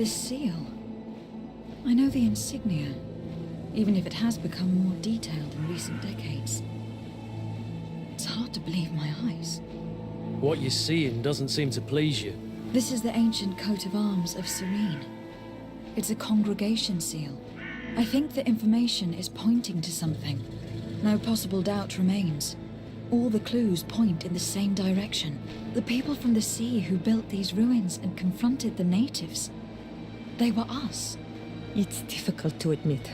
This seal. I know the insignia, even if it has become more detailed in recent decades. It's hard to believe my eyes. What you're seeing doesn't seem to please you. This is the ancient coat of arms of Serene. It's a congregation seal. I think the information is pointing to something. No possible doubt remains. All the clues point in the same direction. The people from the sea who built these ruins and confronted the natives. They were us. It's difficult to admit.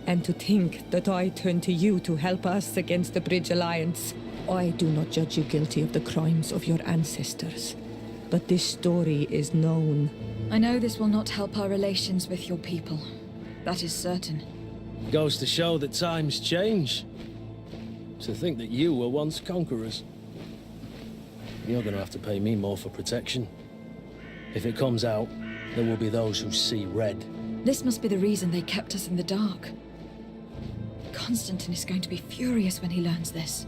And to think that I turn to you to help us against the Bridge Alliance. I do not judge you guilty of the crimes of your ancestors. But this story is known. I know this will not help our relations with your people. That is certain. Goes to show that times change. To think that you were once conquerors. You're gonna have to pay me more for protection. If it comes out, there will be those who see red. This must be the reason they kept us in the dark. Constantine is going to be furious when he learns this.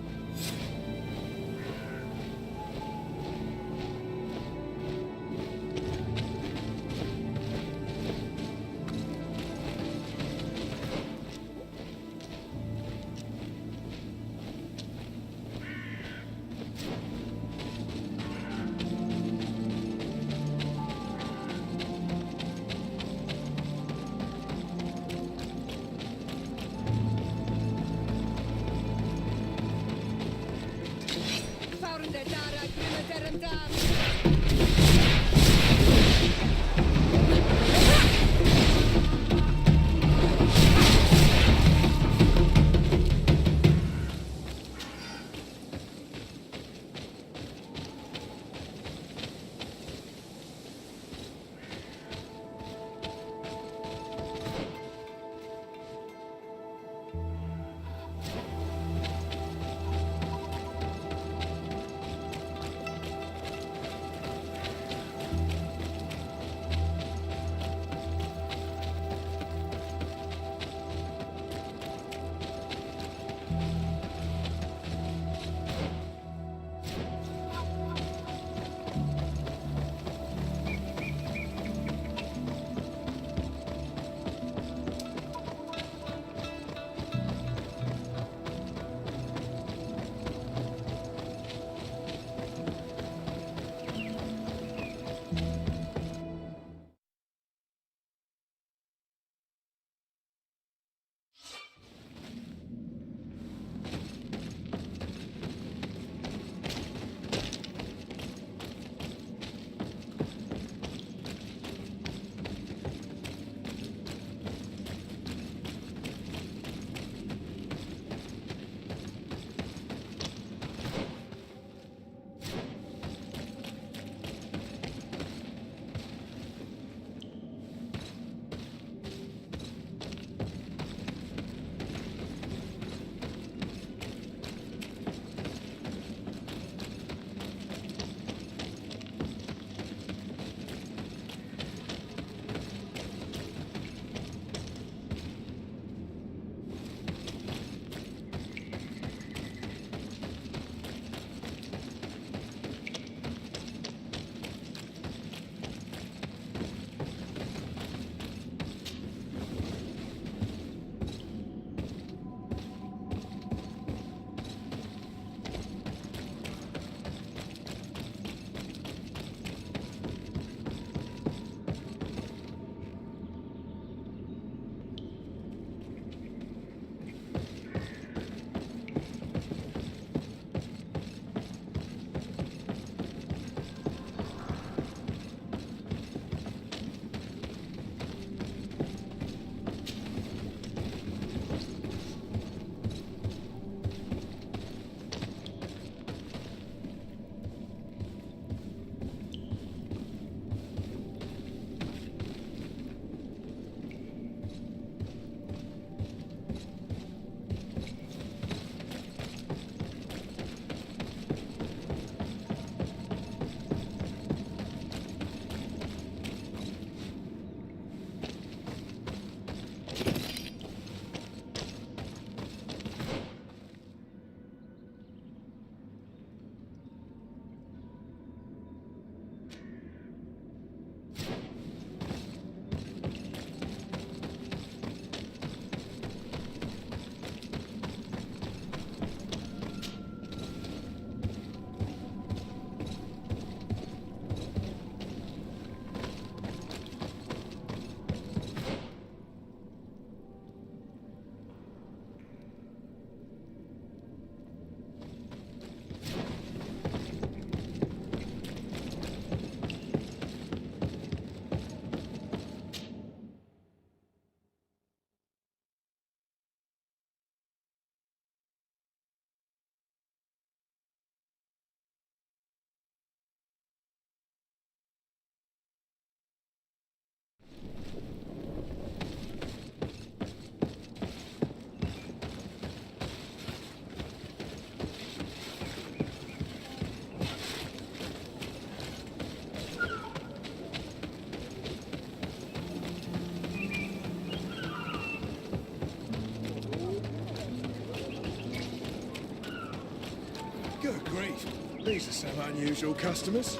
grief. These are some unusual customers.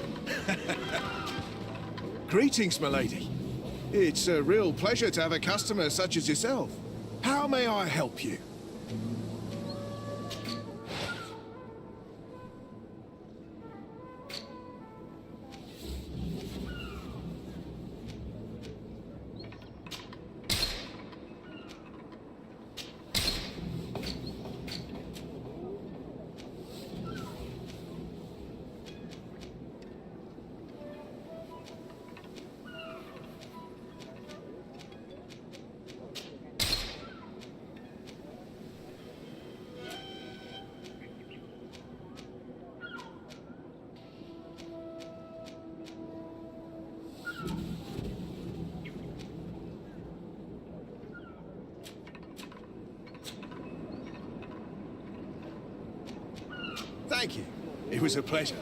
Greetings, milady. It's a real pleasure to have a customer such as yourself. How may I help you? Thank you. It was a pleasure.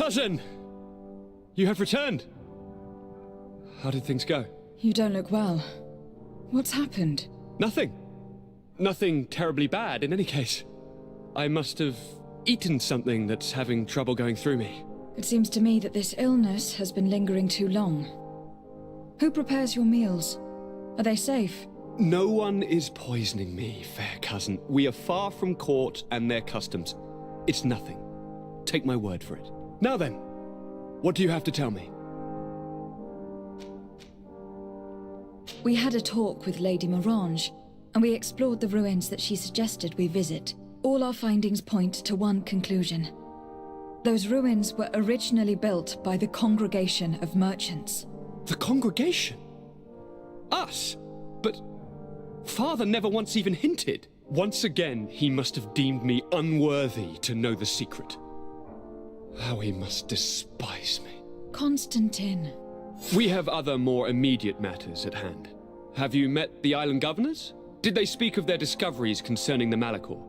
Cousin! You have returned. How did things go? You don't look well. What's happened? Nothing. Nothing terribly bad in any case. I must have eaten something that's having trouble going through me. It seems to me that this illness has been lingering too long. Who prepares your meals? Are they safe? No one is poisoning me, fair cousin. We are far from court and their customs. It's nothing. Take my word for it. Now then, what do you have to tell me? We had a talk with Lady Morange, and we explored the ruins that she suggested we visit. All our findings point to one conclusion. Those ruins were originally built by the Congregation of Merchants. The congregation? Us? But Father never once even hinted. Once again, he must have deemed me unworthy to know the secret. How he must despise me. Constantine. We have other more immediate matters at hand. Have you met the island governors? Did they speak of their discoveries concerning the Malachor?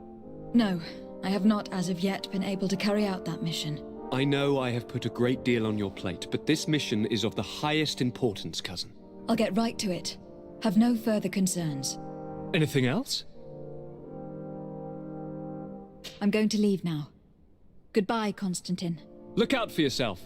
No, I have not as of yet been able to carry out that mission. I know I have put a great deal on your plate, but this mission is of the highest importance, cousin. I'll get right to it. Have no further concerns. Anything else? I'm going to leave now. Goodbye, Constantine. Look out for yourself.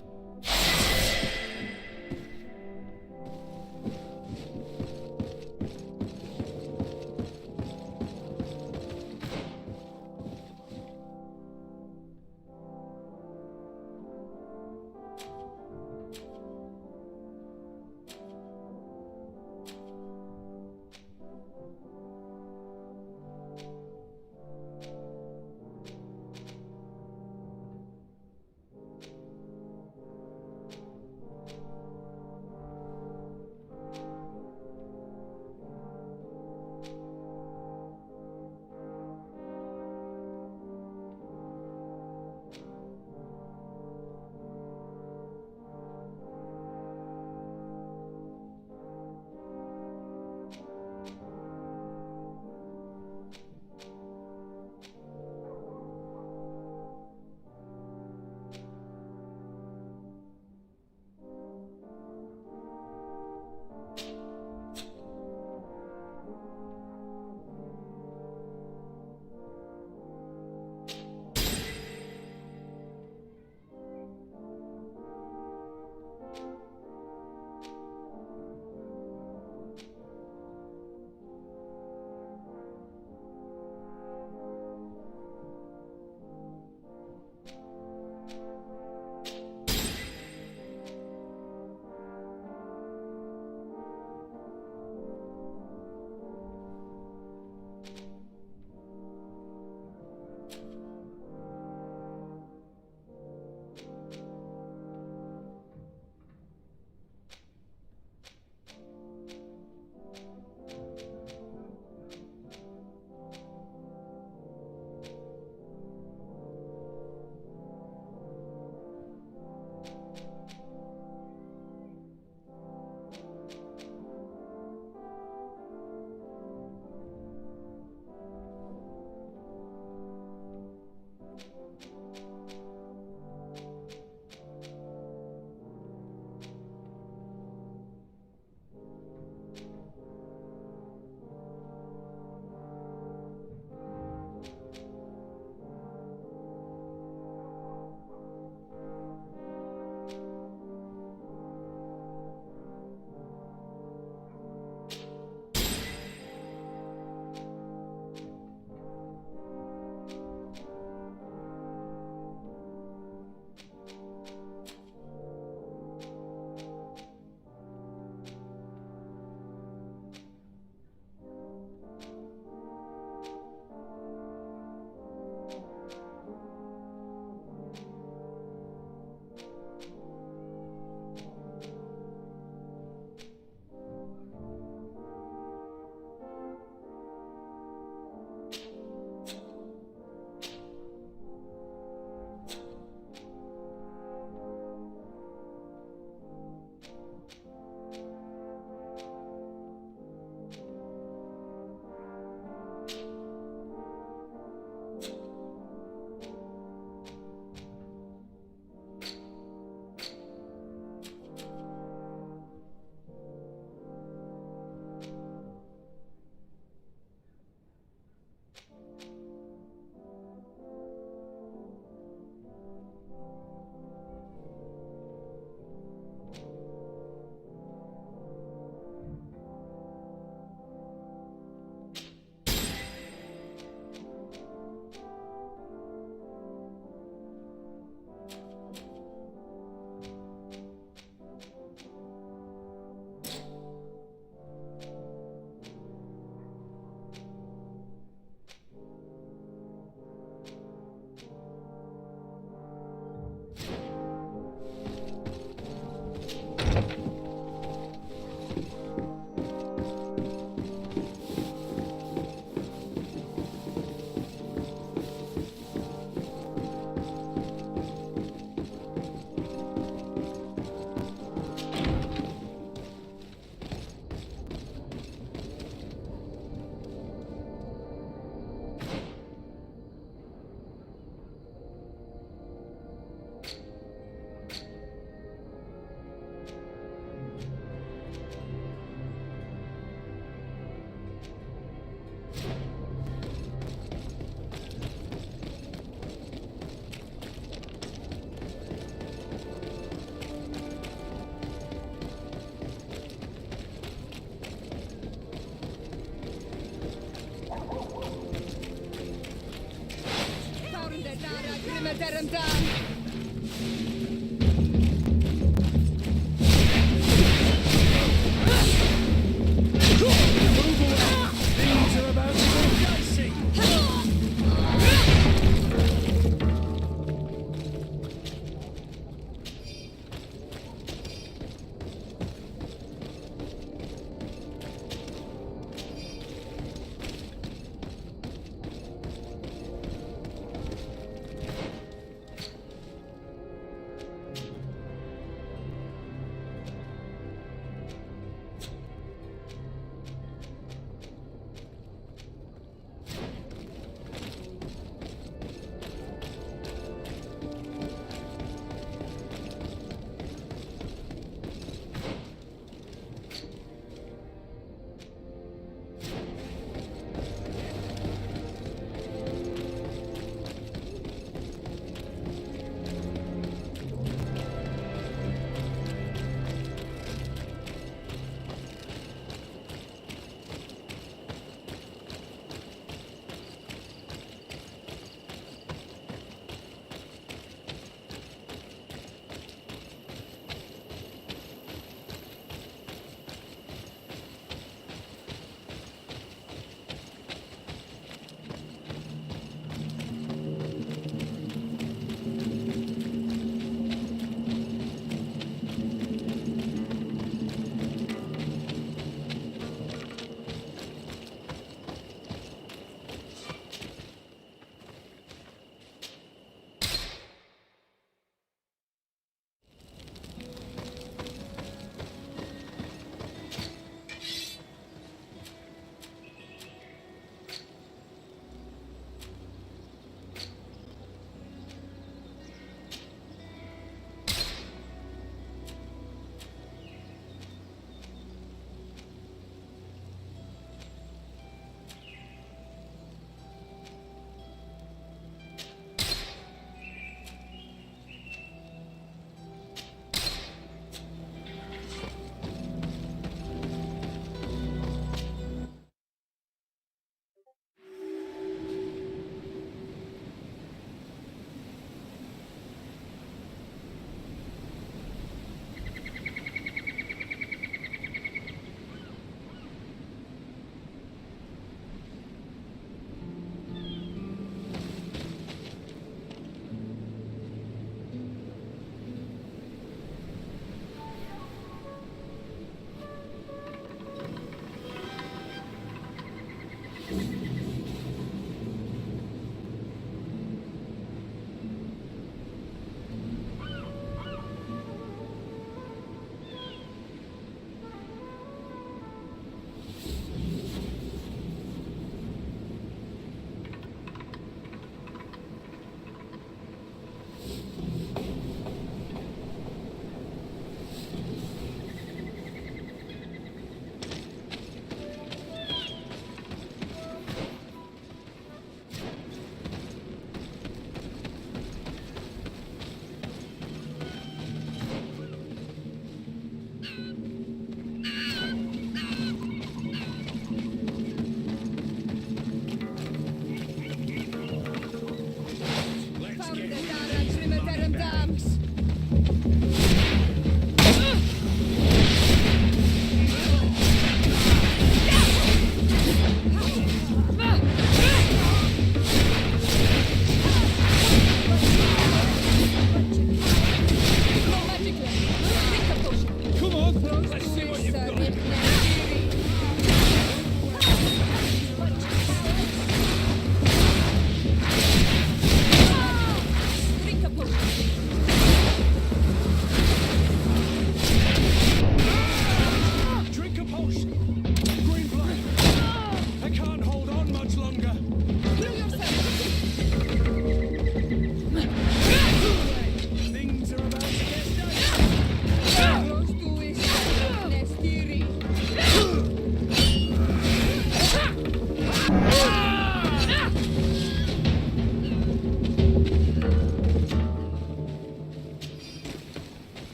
Things are about to get dicey.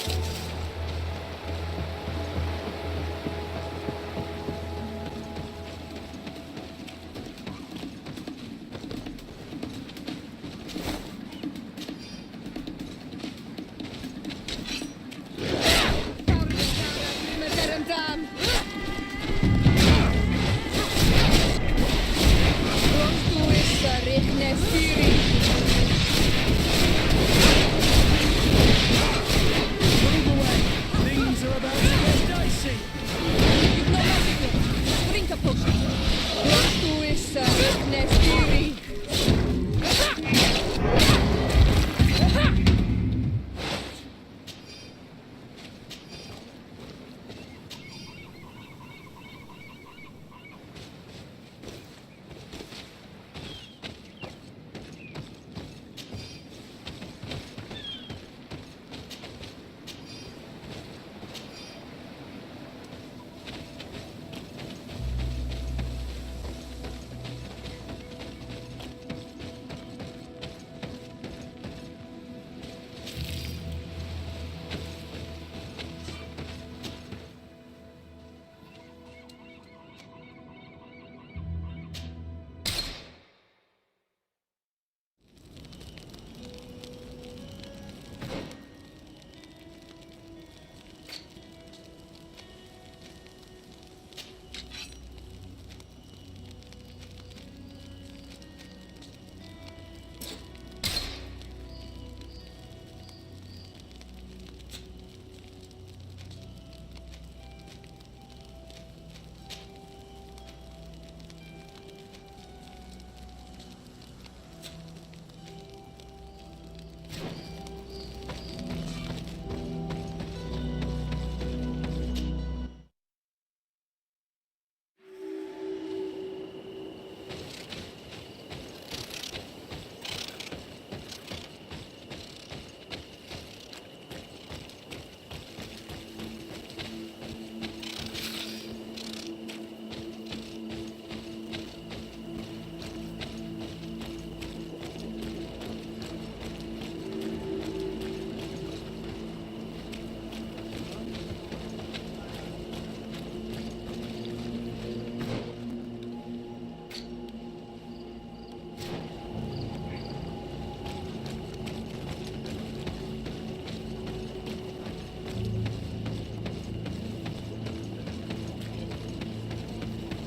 Move away! Things are about to get dicey!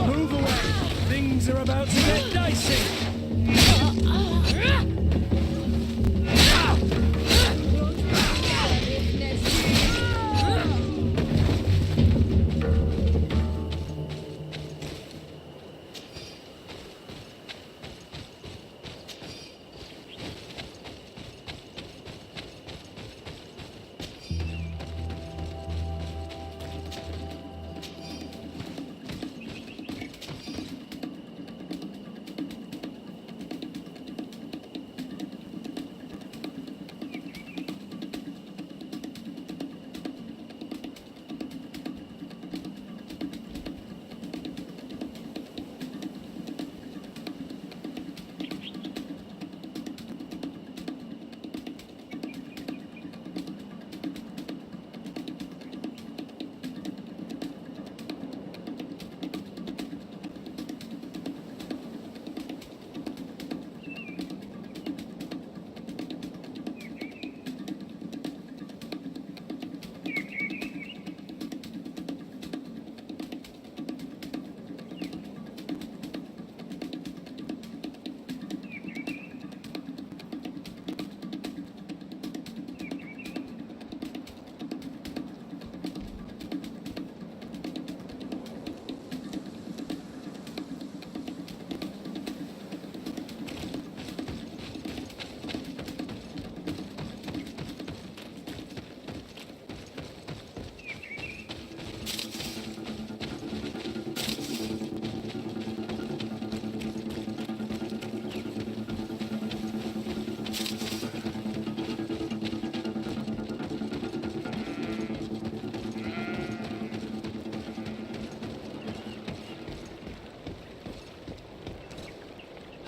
Move away! Things are about to get dicey!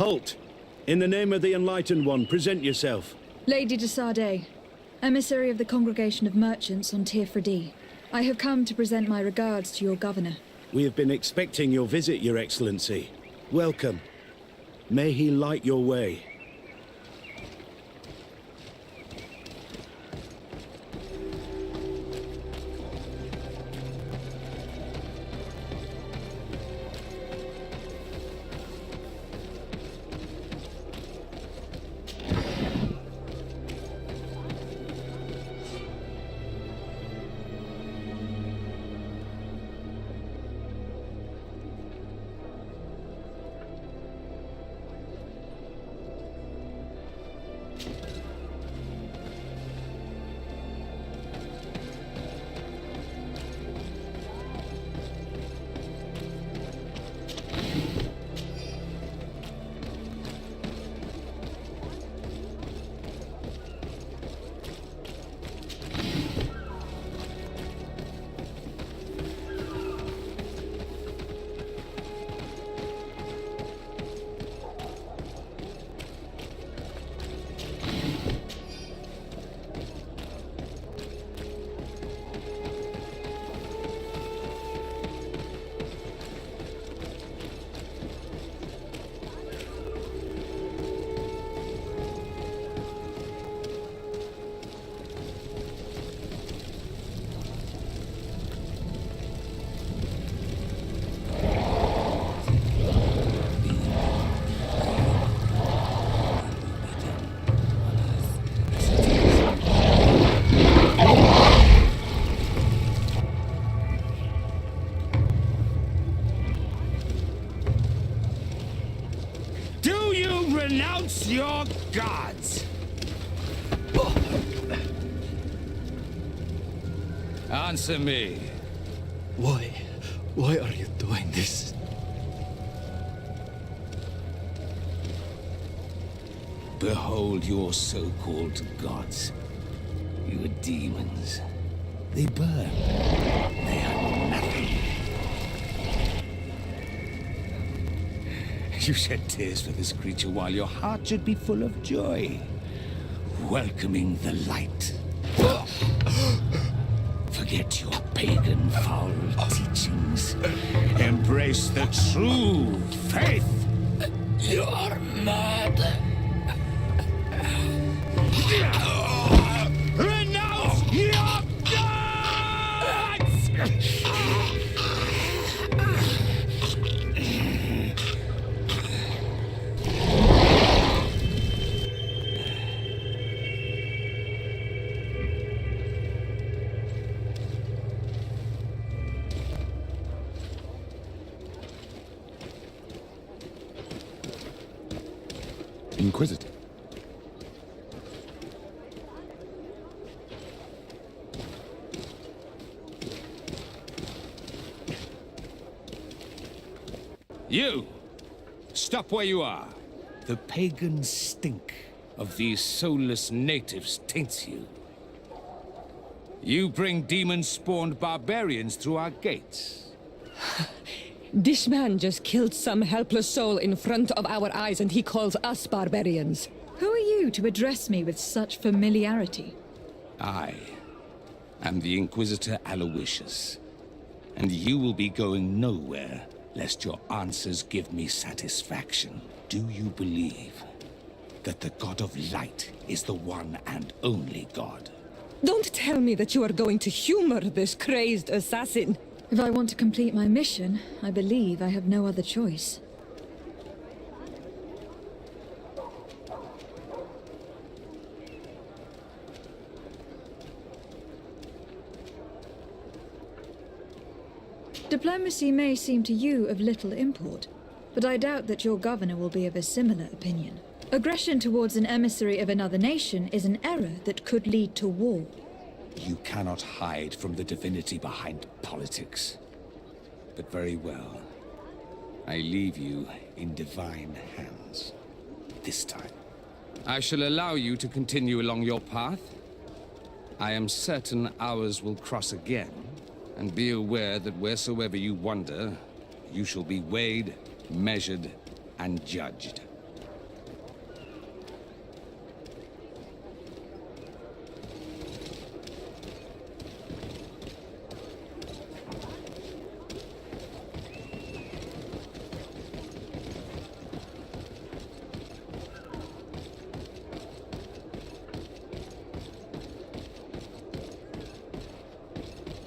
Halt! In the name of the Enlightened One, present yourself. Lady de Sardet, emissary of the Congregation of Merchants on Tirfredi. I have come to present my regards to your governor. We have been expecting your visit, Your Excellency. Welcome. May he light your way. Renounce your gods! Answer me. Why are you doing this? Behold your so-called gods. You are demons. They burn. They are nothing. You shed tears for this creature while your heart should be full of joy, welcoming the light. Forget your pagan foul teachings. Embrace the true faith. You're mad. Renounce your gods! Inquisitor. You! Stop where you are. The pagan stink of these soulless natives taints you. You bring demon-spawned barbarians through our gates. This man just killed some helpless soul in front of our eyes, and he calls us barbarians. Who are you to address me with such familiarity? I am the Inquisitor Aloysius, and you will be going nowhere lest your answers give me satisfaction. Do you believe that the God of Light is the one and only God? Don't tell me that you are going to humor this crazed assassin. If I want to complete my mission, I believe I have no other choice. Diplomacy may seem to you of little import, but I doubt that your governor will be of a similar opinion. Aggression towards an emissary of another nation is an error that could lead to war. You cannot hide from the divinity behind politics. But very well. I leave you in divine hands. This time. I shall allow you to continue along your path. I am certain ours will cross again. And be aware that wheresoever you wander, you shall be weighed, measured, and judged.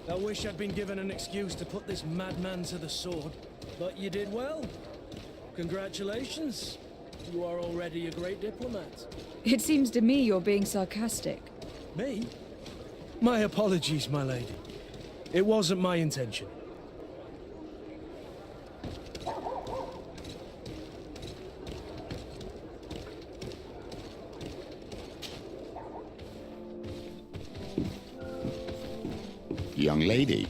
I wish I'd been given an excuse to put this madman to the sword. But you did well. Congratulations. You are already a great diplomat. It seems to me you're being sarcastic. Me? My apologies, my lady. It wasn't my intention. Young lady.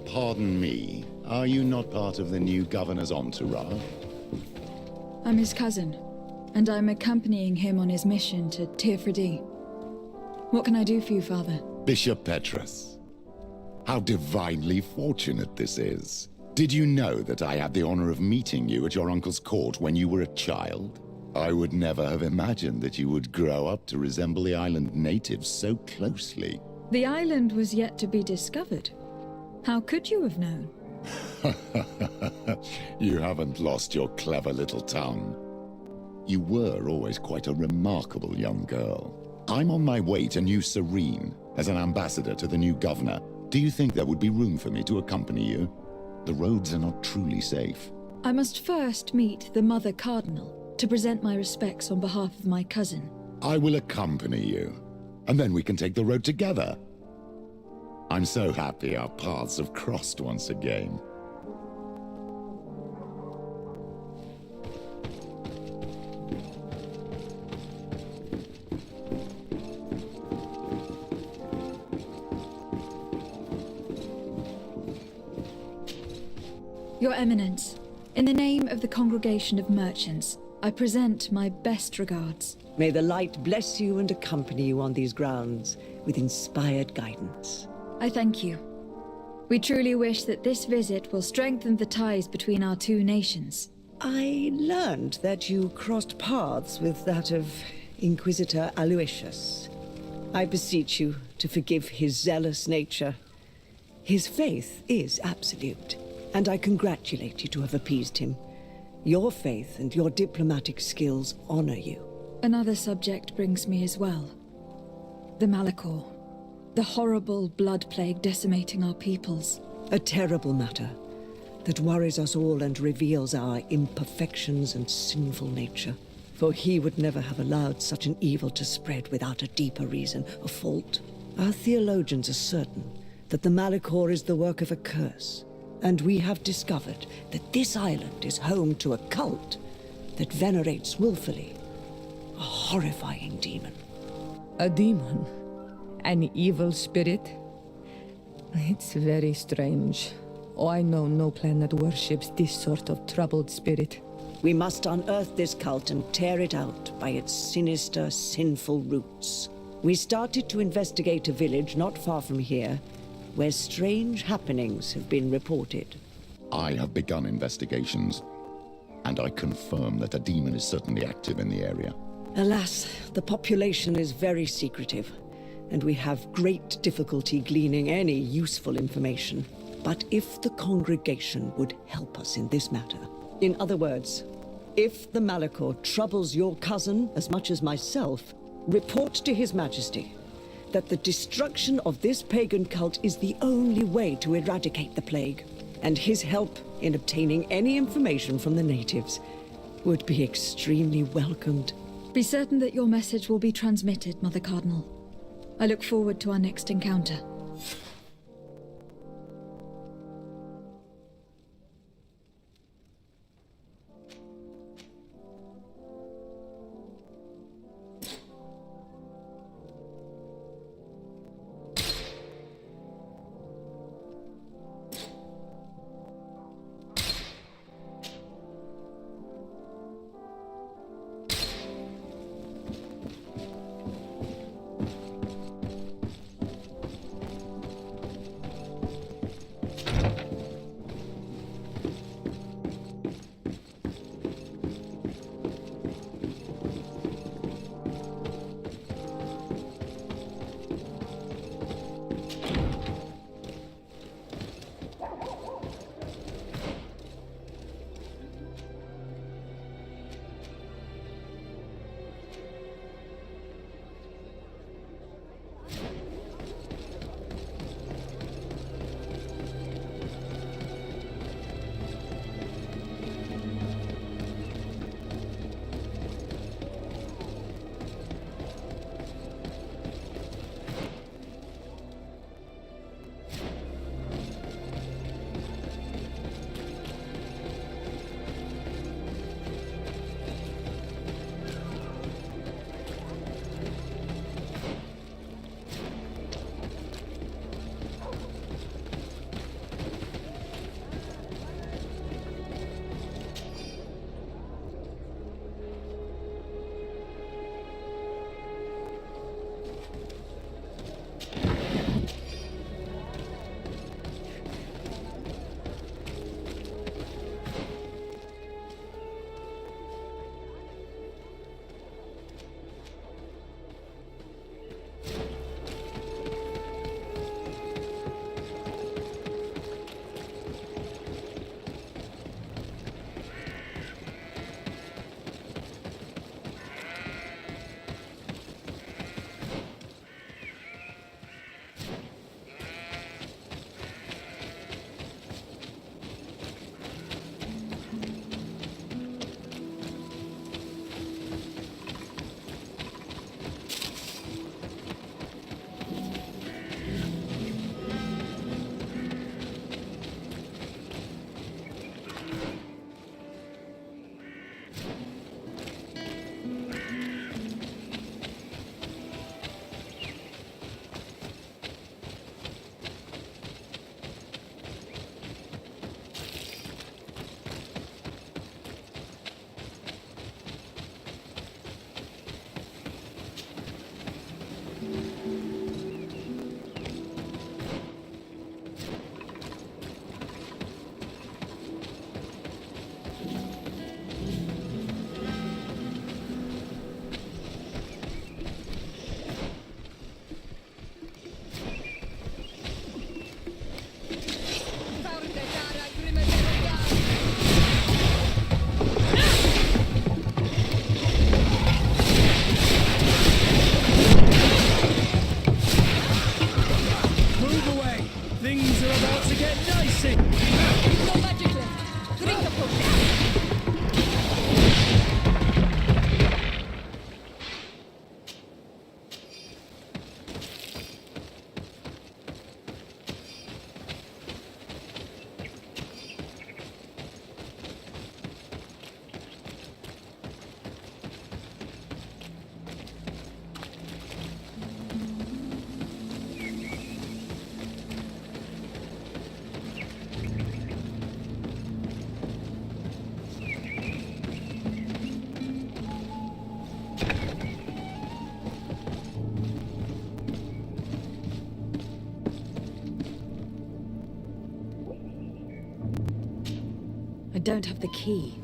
Pardon me, are you not part of the new governor's entourage? I'm his cousin, and I'm accompanying him on his mission to Tirfredi. What can I do for you, Father? Bishop Petrus. How divinely fortunate this is. Did you know that I had the honor of meeting you at your uncle's court when you were a child? I would never have imagined that you would grow up to resemble the island natives so closely. The island was yet to be discovered. How could you have known? You haven't lost your clever little tongue. You were always quite a remarkable young girl. I'm on my way to New Serene as an ambassador to the new governor. Do you think there would be room for me to accompany you? The roads are not truly safe. I must first meet the Mother Cardinal to present my respects on behalf of my cousin. I will accompany you, and then we can take the road together. I'm so happy our paths have crossed once again. Your Eminence, in the name of the Congregation of Merchants, I present my best regards. May the light bless you and accompany you on these grounds with inspired guidance. I thank you. We truly wish that this visit will strengthen the ties between our two nations. I learned that you crossed paths with that of Inquisitor Aloysius. I beseech you to forgive his zealous nature. His faith is absolute, and I congratulate you to have appeased him. Your faith and your diplomatic skills honor you. Another subject brings me as well. The Malachor. The horrible blood plague decimating our peoples. A terrible matter that worries us all and reveals our imperfections and sinful nature. For he would never have allowed such an evil to spread without a deeper reason, a fault. Our theologians are certain that the Malachor is the work of a curse, and we have discovered that this island is home to a cult that venerates willfully a horrifying demon. A demon? An evil spirit? It's very strange. I know no planet worships this sort of troubled spirit. We must unearth this cult and tear it out by its sinister, sinful roots. We started to investigate a village not far from here, where strange happenings have been reported. I have begun investigations, and I confirm that a demon is certainly active in the area. Alas, the population is very secretive, and we have great difficulty gleaning any useful information. But if the congregation would help us in this matter, in other words, if the Malachor troubles your cousin as much as myself, report to His Majesty that the destruction of this pagan cult is the only way to eradicate the plague, and his help in obtaining any information from the natives would be extremely welcomed. Be certain that your message will be transmitted, Mother Cardinal. I look forward to our next encounter. I don't have the key.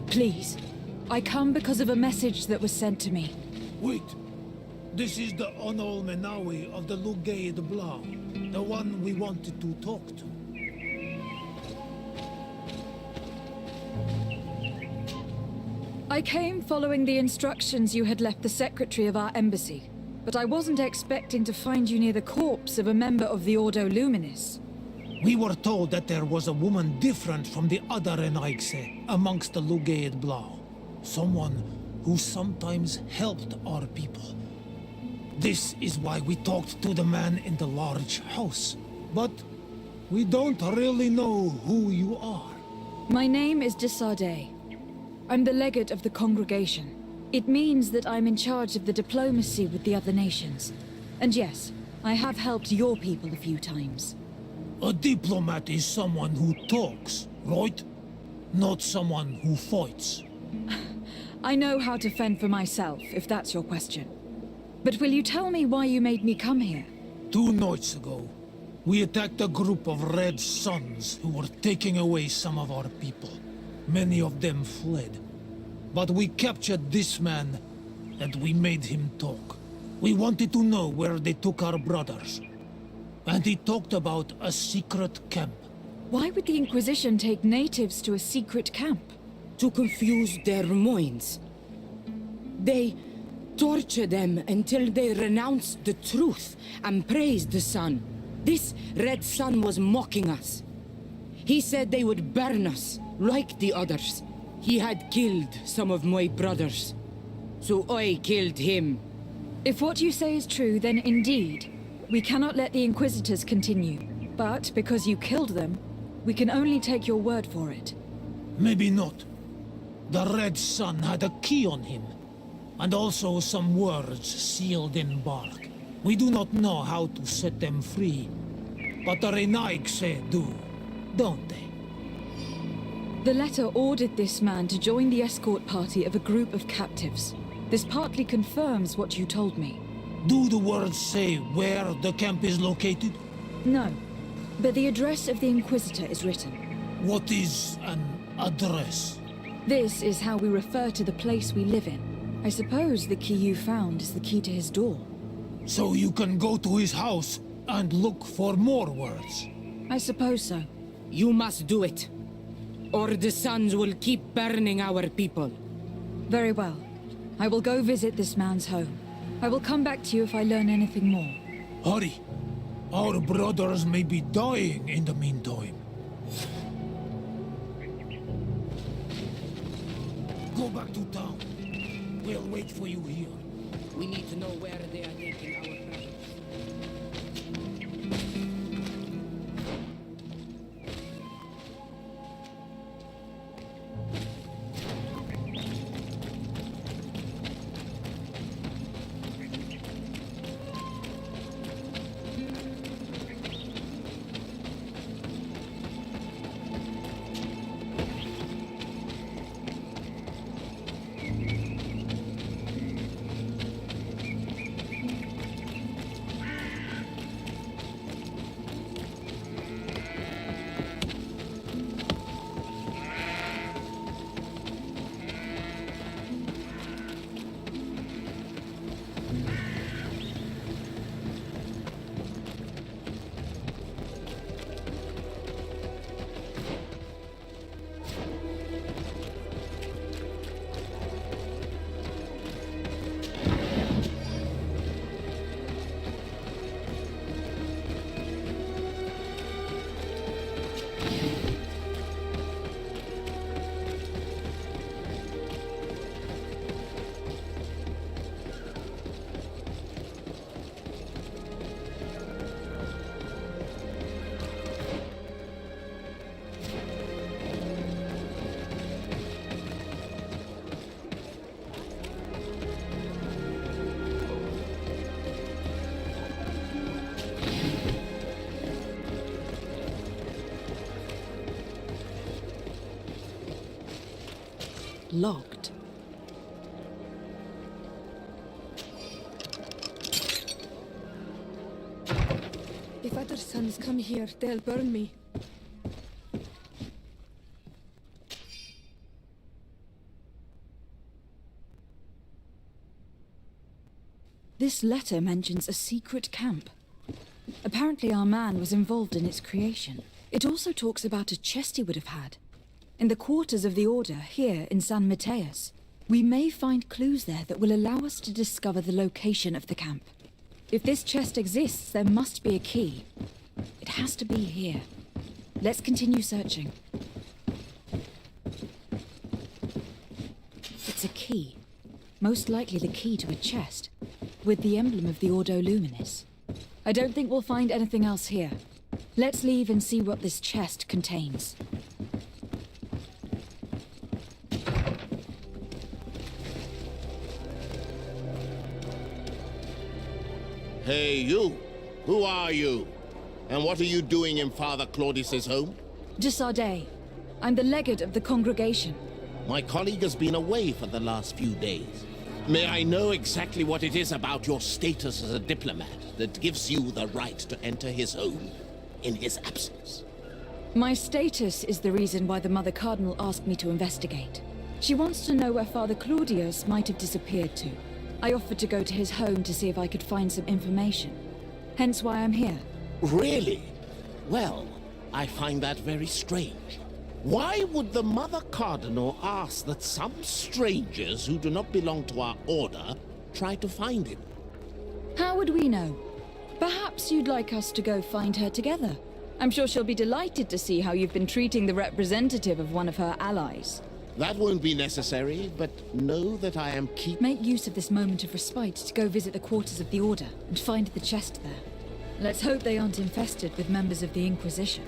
Please. I come because of a message that was sent to me. Wait. This is the Onol Menawi of the Lugaid Blau. The one we wanted to talk to. I came following the instructions you had left the secretary of our embassy, but I wasn't expecting to find you near the corpse of a member of the Ordo Luminis. We were told that there was a woman different from the other Renaigse amongst the Lugaid Blau. Someone who sometimes helped our people. This is why we talked to the man in the large house. But we don't really know who you are. My name is Desardet. I'm the legate of the congregation. It means that I'm in charge of the diplomacy with the other nations. And yes, I have helped your people a few times. A diplomat is someone who talks, right? Not someone who fights. I know how to fend for myself, if that's your question. But will you tell me why you made me come here? 2 nights ago, we attacked a group of Red Suns who were taking away some of our people. Many of them fled. But we captured this man, and we made him talk. We wanted to know where they took our brothers. And he talked about a secret camp. Why would the Inquisition take natives to a secret camp? To confuse their minds. They torture them until they renounce the truth and praise the sun. This Red Sun was mocking us. He said they would burn us, like the others. He had killed some of my brothers, so I killed him. If what you say is true, then indeed, we cannot let the Inquisitors continue. But because you killed them, we can only take your word for it. Maybe not. The Red Sun had a key on him, and also some words sealed in bark. We do not know how to set them free, but the Renaigse do, don't they? The letter ordered this man to join the escort party of a group of captives. This partly confirms what you told me. Do the words say where the camp is located? No, but the address of the Inquisitor is written. What is an address? This is how we refer to the place we live in. I suppose the key you found is the key to his door. So you can go to his house and look for more words? I suppose so. You must do it, or the suns will keep burning our people. Very well. I will go visit this man's home. I will come back to you if I learn anything more. Hurry. Our brothers may be dying in the meantime. Go back to town. We'll wait for you here. We need to know where they are taking our brothers. locked. If other sons come here, they'll burn me. This letter mentions a secret camp. Apparently our man was involved in its creation. It also talks about a chest he would have had. In the quarters of the Order, here in San Mateus. We may find clues there that will allow us to discover the location of the camp. If this chest exists, there must be a key. It has to be here. Let's continue searching. It's a key. Most likely the key to a chest, with the emblem of the Ordo Luminis. I don't think we'll find anything else here. Let's leave and see what this chest contains. Hey, you! Who are you? And what are you doing in Father Claudius's home? De Sardet. I'm the legate of the congregation. My colleague has been away for the last few days. May I know exactly what it is about your status as a diplomat that gives you the right to enter his home in his absence? My status is the reason why the Mother Cardinal asked me to investigate. She wants to know where Father Claudius might have disappeared to. I offered to go to his home to see if I could find some information. Hence why I'm here. Really? Well, I find that very strange. Why would the Mother Cardinal ask that some strangers who do not belong to our order try to find him? How would we know? Perhaps you'd like us to go find her together. I'm sure she'll be delighted to see how you've been treating the representative of one of her allies. That won't be necessary, but know that I am Make use of this moment of respite to go visit the quarters of the Order and find the chest there. Let's hope they aren't infested with members of the Inquisition.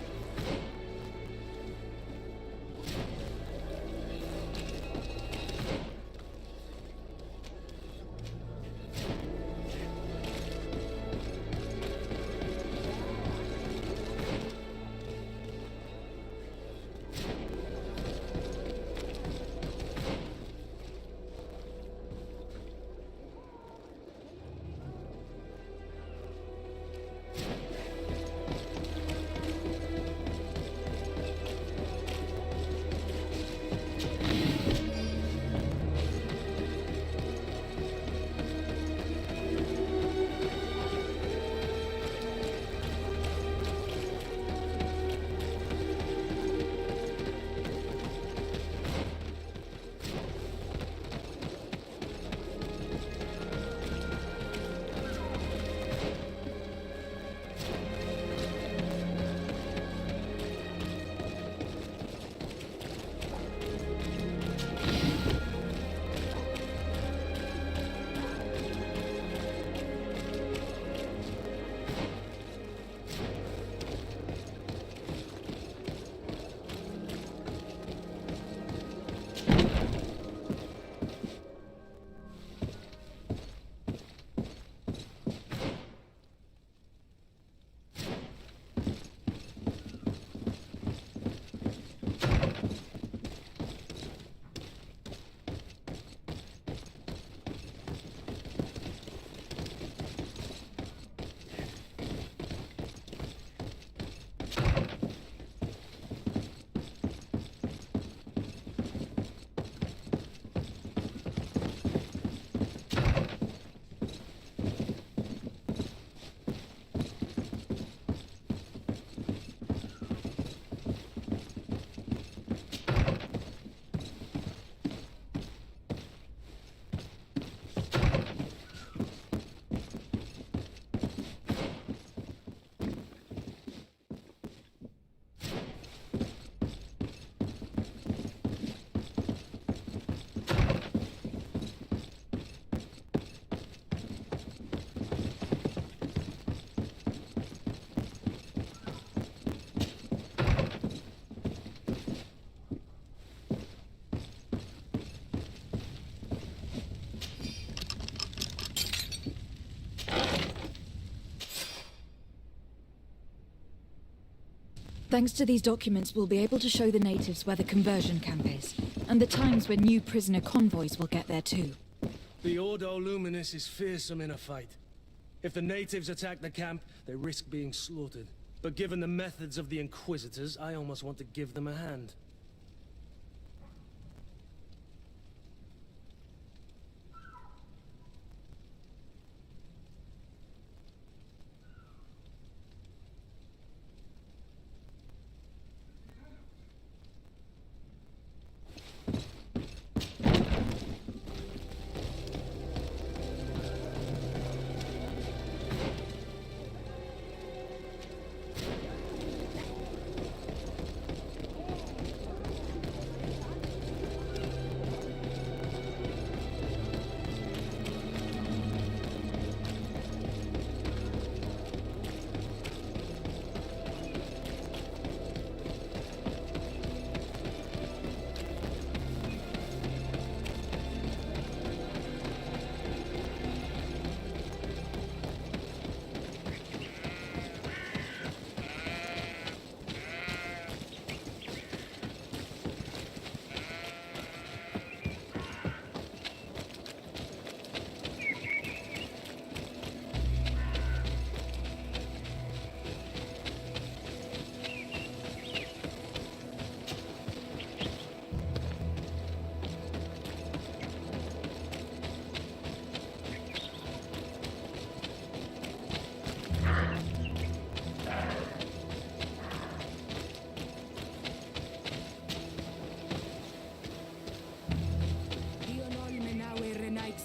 Thanks to these documents, we'll be able to show the natives where the conversion camp is, and the times when new prisoner convoys will get there too. The Ordo Luminis is fearsome in a fight. If the natives attack the camp, they risk being slaughtered. But given the methods of the Inquisitors, I almost want to give them a hand.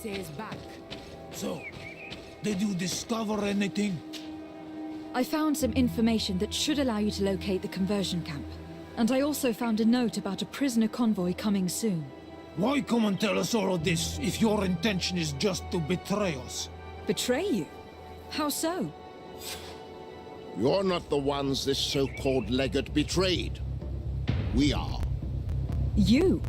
Is back. So, did you discover anything? I found some information that should allow you to locate the conversion camp. And I also found a note about a prisoner convoy coming soon. Why come and tell us all of this if your intention is just to betray us? Betray you? How so? You're not the ones this so-called legate betrayed. We are. You?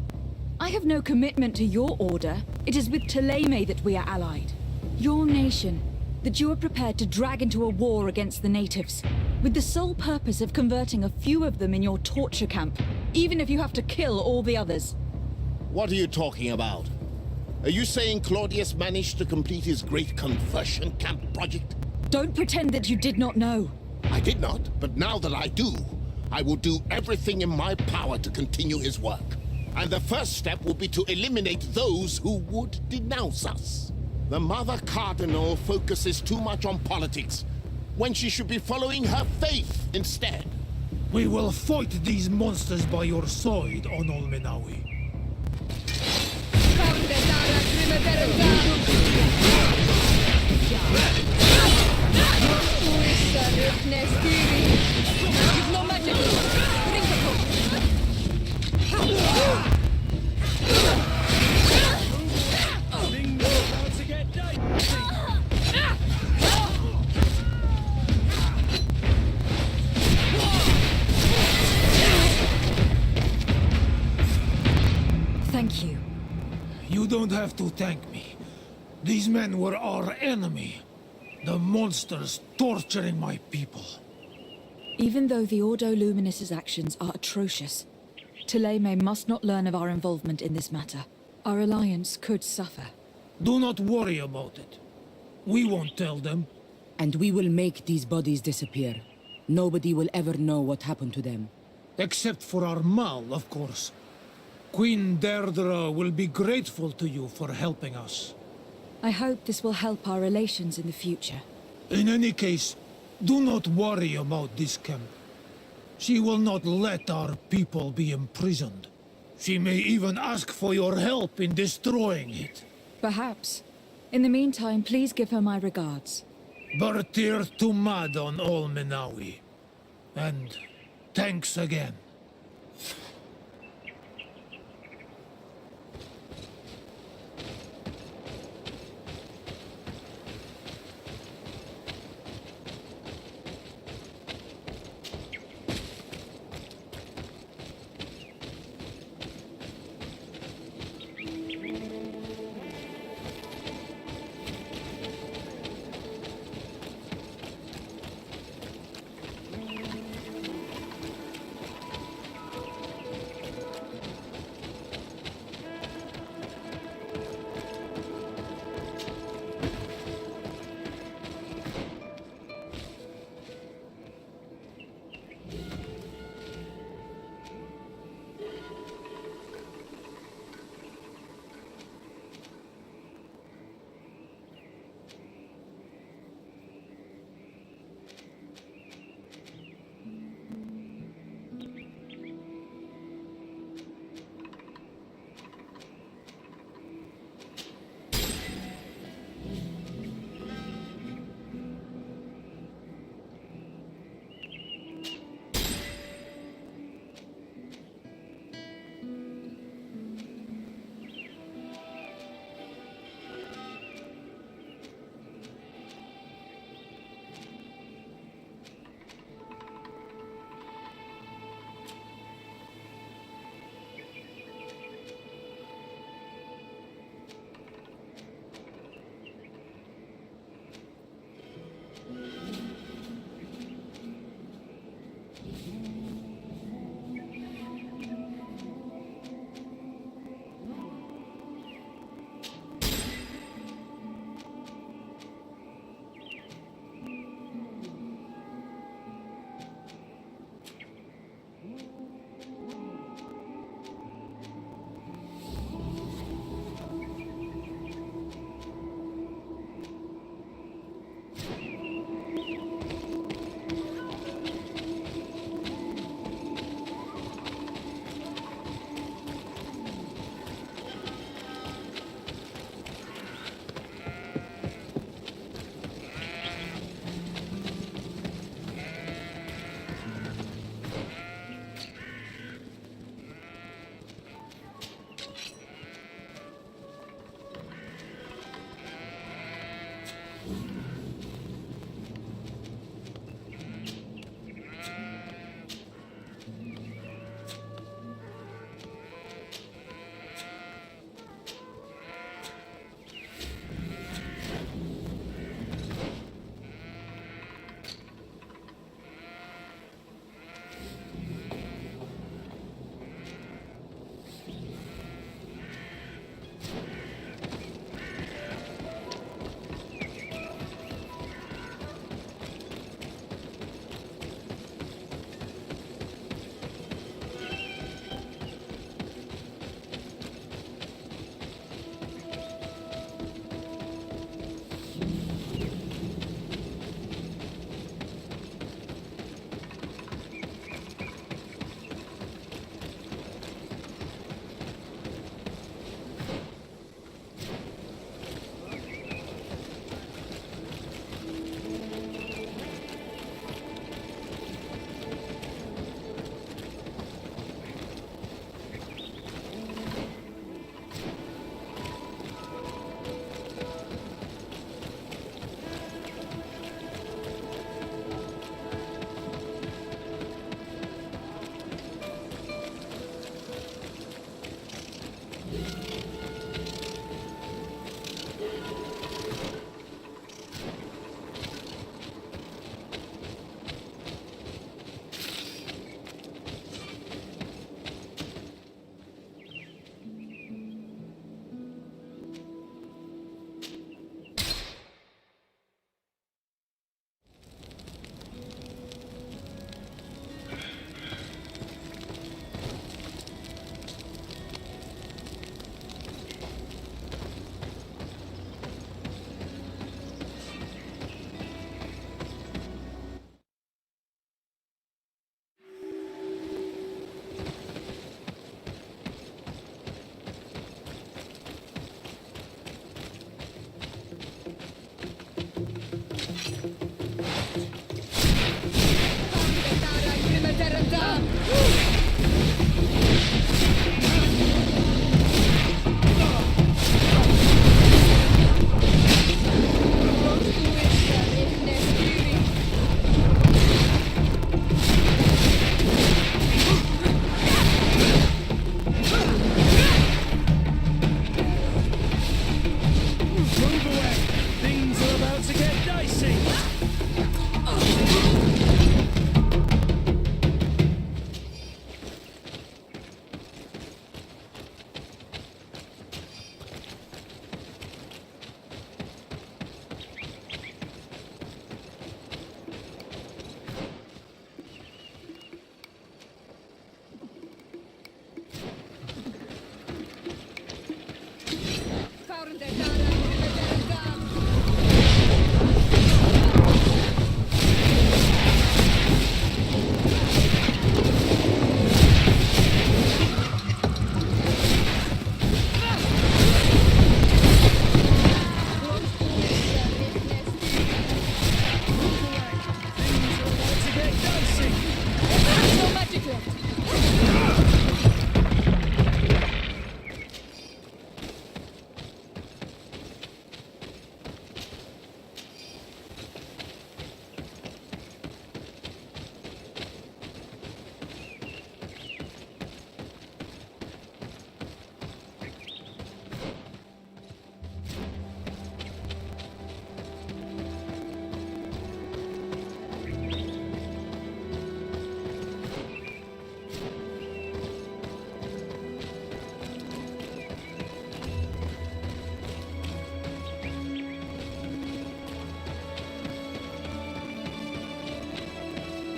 I have no commitment to your order. It is with Thélème that we are allied. Your nation, that you are prepared to drag into a war against the natives, with the sole purpose of converting a few of them in your torture camp, even if you have to kill all the others. What are you talking about? Are you saying Claudius managed to complete his great conversion camp project? Don't pretend that you did not know. I did not, but now that I do, I will do everything in my power to continue his work. And the first step will be to eliminate those who would denounce us. The Mother Cardinal focuses too much on politics, when she should be following her faith instead. We will fight these monsters by your side, Onol Menawi. Thank you. You don't have to thank me. These men were our enemy. The monsters torturing my people. Even though the Ordo Luminis' actions are atrocious, Thélème must not learn of our involvement in this matter. Our alliance could suffer. Do not worry about it. We won't tell them. And we will make these bodies disappear. Nobody will ever know what happened to them. Except for our Mal, of course. Queen Deirdre will be grateful to you for helping us. I hope this will help our relations in the future. In any case, do not worry about this camp. She will not let our people be imprisoned. She may even ask for your help in destroying it. Perhaps. In the meantime, please give her my regards. Bertir Tumad on all Menawi. And thanks again.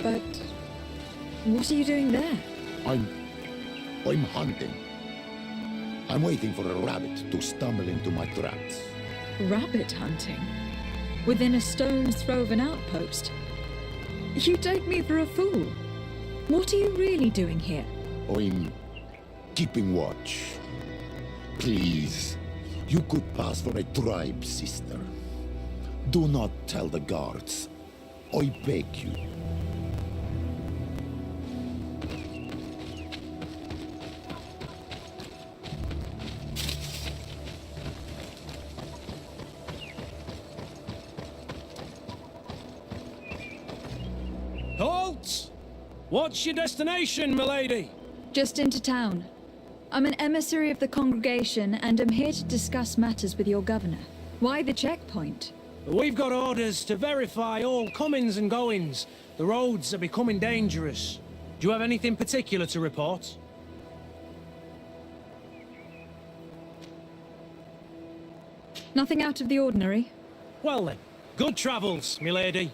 But what are you doing there? I'm hunting. I'm waiting for a rabbit to stumble into my traps. Rabbit hunting? Within a stone's throw of an outpost? You take me for a fool. What are you really doing here? I'm keeping watch. Please, you could pass for a tribe sister. Do not tell the guards. I beg you. Halt! What's your destination, milady? Just into town. I'm an emissary of the congregation and am here to discuss matters with your governor. Why the checkpoint? We've got orders to verify all comings and goings. The roads are becoming dangerous. Do you have anything particular to report? Nothing out of the ordinary. Well then, good travels, milady.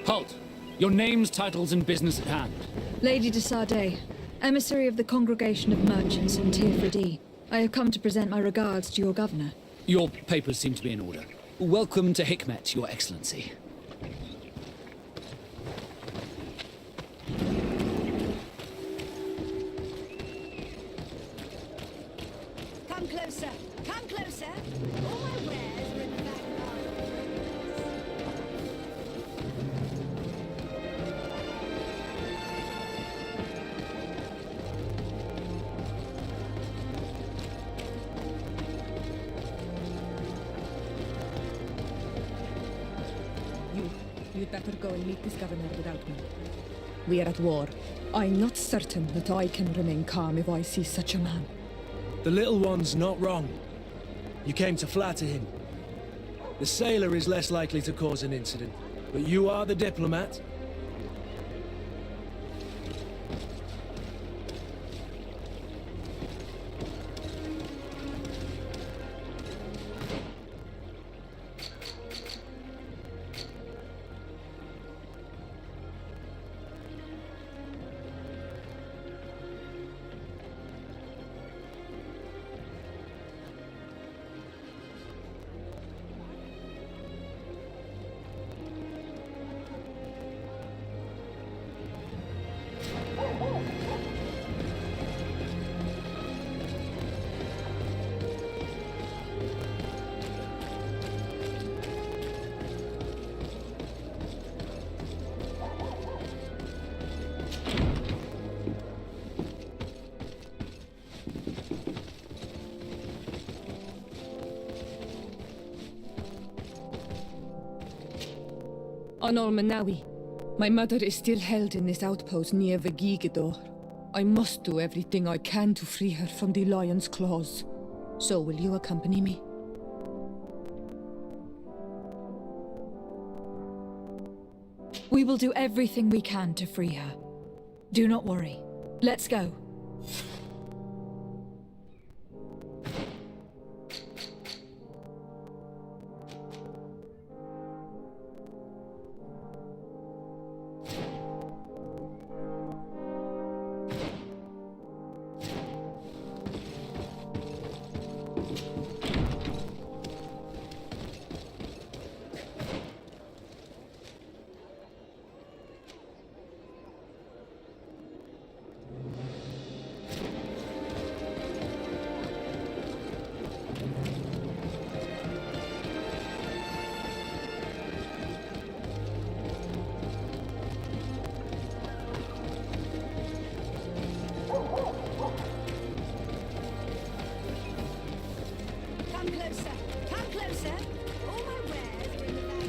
Halt! Your names, titles, and business at hand. Lady de Sardet, emissary of the Congregation of Merchants in Tirfredi. I have come to present my regards to your governor. Your papers seem to be in order. Welcome to Hikmet, Your Excellency. Come closer! Come closer! All my wares are in the back garden. You'd better go and meet this governor without me. We are at war. I'm not certain that I can remain calm if I see such a man. The little one's not wrong. You came to flatter him. The sailor is less likely to cause an incident, but you are the diplomat. Honor Manawi, my mother is still held in this outpost near Vegigedor. I must do everything I can to free her from the lion's claws. So will you accompany me? We will do everything we can to free her. Do not worry. Let's go. Come closer. Come closer. All my wares are in the back.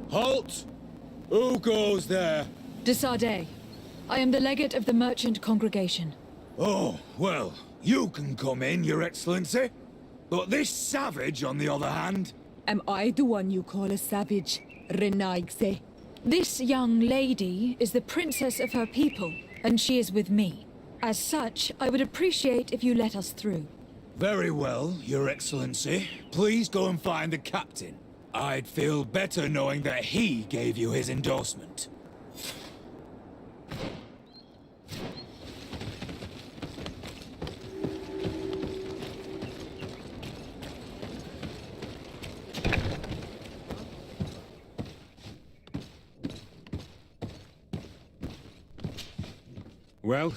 Halt! Who goes there? De Sardet. I am the legate of the merchant congregation. Oh, well, you can come in, Your Excellency. But this savage, on the other hand... Am I the one you call a savage, Renaigse? This young lady is the princess of her people, and she is with me. As such, I would appreciate if you let us through. Very well, Your Excellency. Please go and find the captain. I'd feel better knowing that he gave you his endorsement. Well,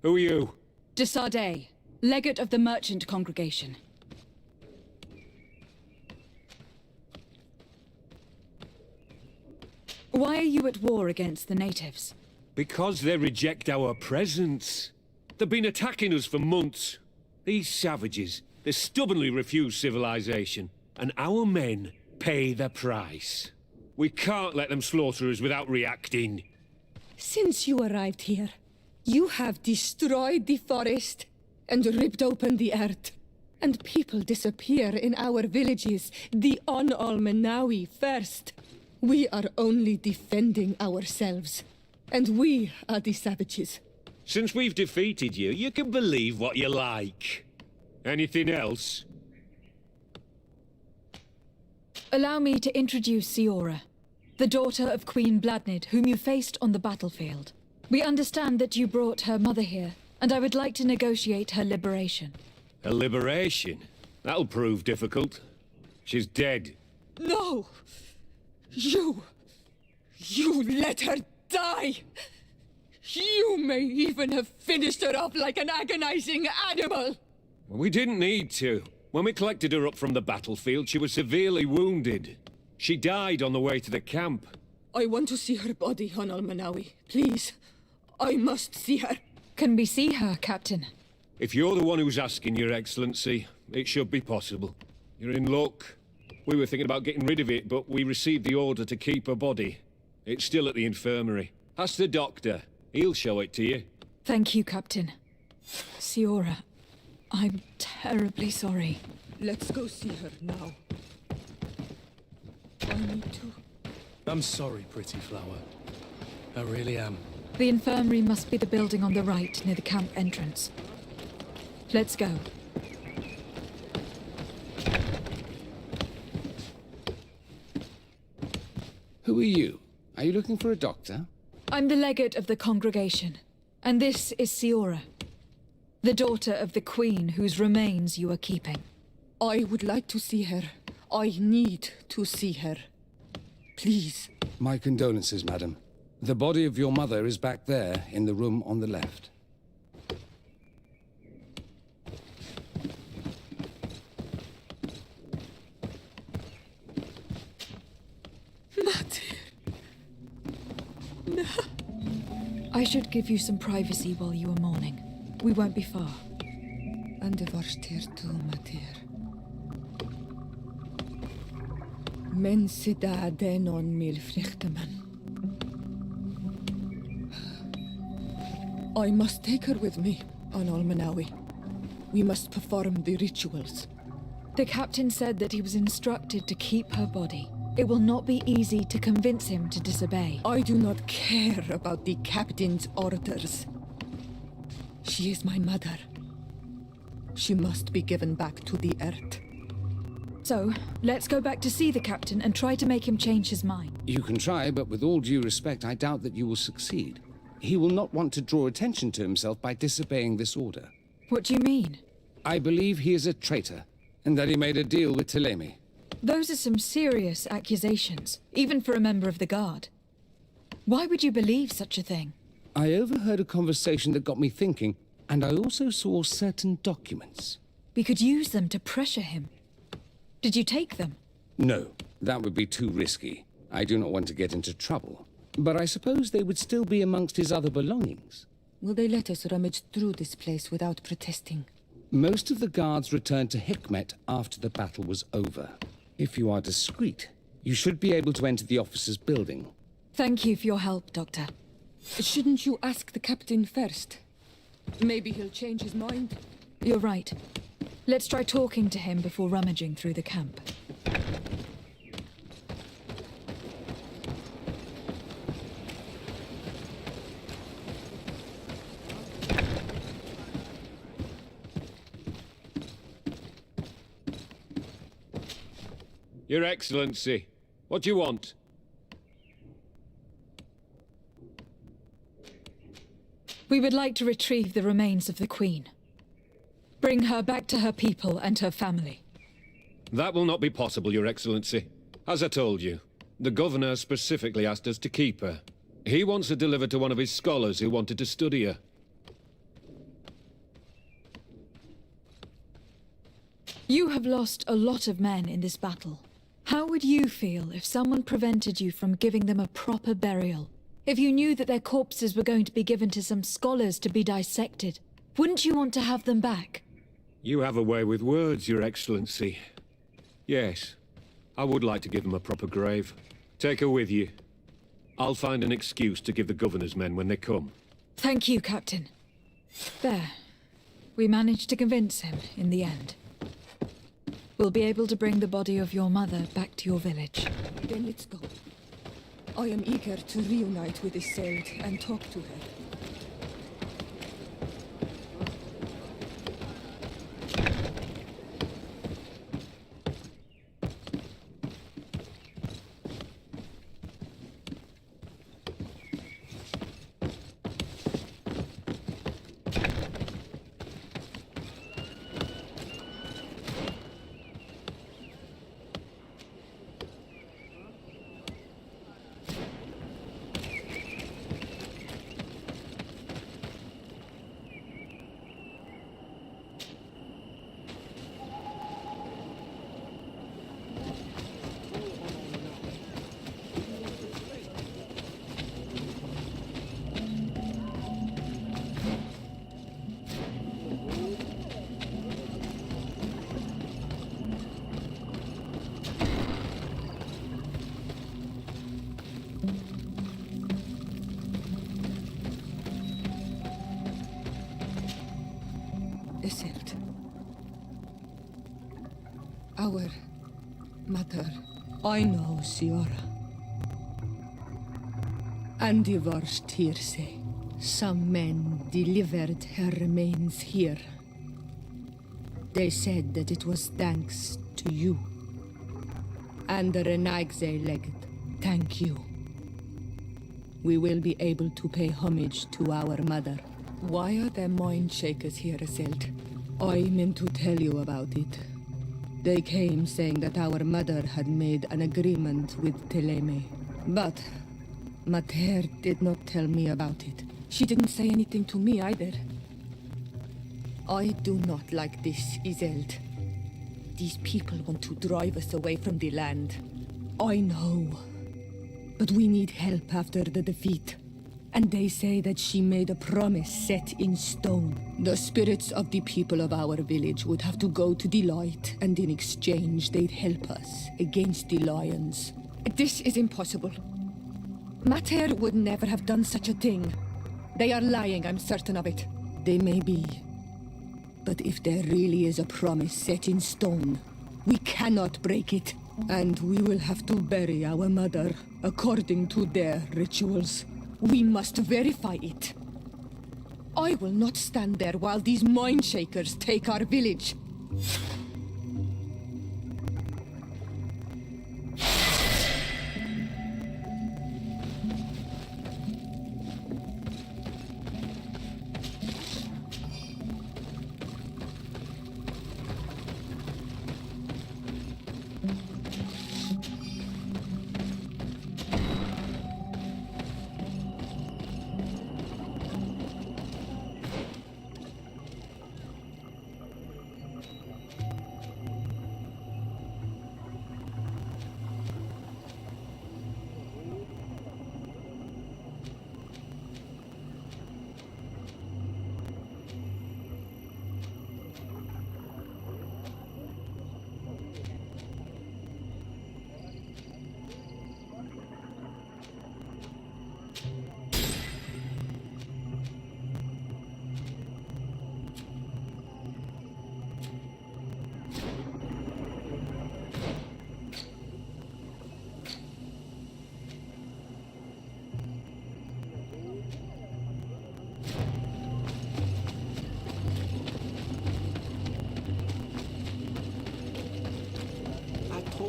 who are you? De Sardet, legate of the merchant congregation. Why are you at war against the natives? Because they reject our presence. They've been attacking us for months. These savages, they stubbornly refuse civilization, and our men pay the price. We can't let them slaughter us without reacting. Since you arrived here, you have destroyed the forest and ripped open the earth. And people disappear in our villages, the On-Almenawi first. We are only defending ourselves. And we are the savages. Since we've defeated you, you can believe what you like. Anything else? Allow me to introduce Siora, the daughter of Queen Bladnid, whom you faced on the battlefield. We understand that you brought her mother here, and I would like to negotiate her liberation. A liberation? That'll prove difficult. She's dead. No! You let her die! You may even have finished her off like an agonizing animal! We didn't need to. When we collected her up from the battlefield, she was severely wounded. She died on the way to the camp. I want to see her body, on Almenawi. Please. I must see her. Can we see her, Captain? If you're the one who's asking, Your Excellency, it should be possible. You're in luck. We were thinking about getting rid of it, but we received the order to keep her body. It's still at the infirmary. Ask the doctor. He'll show it to you. Thank you, Captain. Siora, I'm terribly sorry. Let's go see her now. I need to. I'm sorry, pretty flower. I really am. The infirmary must be the building on the right, near the camp entrance. Let's go. Who are you? Are you looking for a doctor? I'm the legate of the congregation, and this is Siora, the daughter of the queen whose remains you are keeping. I would like to see her. I need to see her. Please. My condolences, madam. The body of your mother is back there, in the room on the left. No. I should give you some privacy while you are mourning. We won't be far. And the varstir tu, Matir. Men sida denon mil frichteman. I must take her with me, on Almenawi. We must perform the rituals. The captain said that he was instructed to keep her body. It will not be easy to convince him to disobey. I do not care about the captain's orders. She is my mother. She must be given back to the earth. So, let's go back to see the captain and try to make him change his mind. You can try, but with all due respect, I doubt that you will succeed. He will not want to draw attention to himself by disobeying this order. What do you mean? I believe he is a traitor, and that he made a deal with Telemi. Those are some serious accusations, even for a member of the Guard. Why would you believe such a thing? I overheard a conversation that got me thinking, and I also saw certain documents. We could use them to pressure him. Did you take them? No, that would be too risky. I do not want to get into trouble. But I suppose they would still be amongst his other belongings. Will they let us rummage through this place without protesting? Most of the guards returned to Hikmet after the battle was over. If you are discreet, You should be able to enter the officer's building. Thank you for your help, Doctor. Shouldn't you ask the captain first? Maybe he'll change his mind. You're right. Let's try talking to him before rummaging through the camp. Your Excellency, what do you want? We would like to retrieve the remains of the Queen. Bring her back to her people and her family. That will not be possible, Your Excellency. As I told you, the Governor specifically asked us to keep her. He wants her delivered to one of his scholars who wanted to study her. You have lost a lot of men in this battle. How would you feel if someone prevented you from giving them a proper burial? If you knew that their corpses were going to be given to some scholars to be dissected, wouldn't you want to have them back? You have a way with words, Your Excellency. Yes, I would like to give them a proper grave. Take her with you. I'll find an excuse to give the Governor's men when they come. Thank you, Captain. There. We managed to convince him in the end. We'll be able to bring the body of your mother back to your village. Then let's go. I am eager to reunite with Isolde and talk to her. Isolde. Our mother. I know, Siora. And the worst hearsay. Some men delivered her remains here. They said that it was thanks to you. And the Renagze leged. Thank you. We will be able to pay homage to our mother. Why are there mind shakers here, Isolde? I meant to tell you about it. They came saying that our mother had made an agreement with Teleme. But Mater did not tell me about it. She didn't say anything to me either. I do not like this, Isolde. These people want to drive us away from the land. I know. But we need help after the defeat. And they say that she made a promise set in stone. The spirits of the people of our village would have to go to the light, and in exchange they'd help us against the lions. This is impossible. Mater would never have done such a thing. They are lying, I'm certain of it. They may be. But if there really is a promise set in stone, we cannot break it. And we will have to bury our mother according to their rituals. We must verify it. I will not stand there while these mind shakers take our village.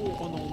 haut en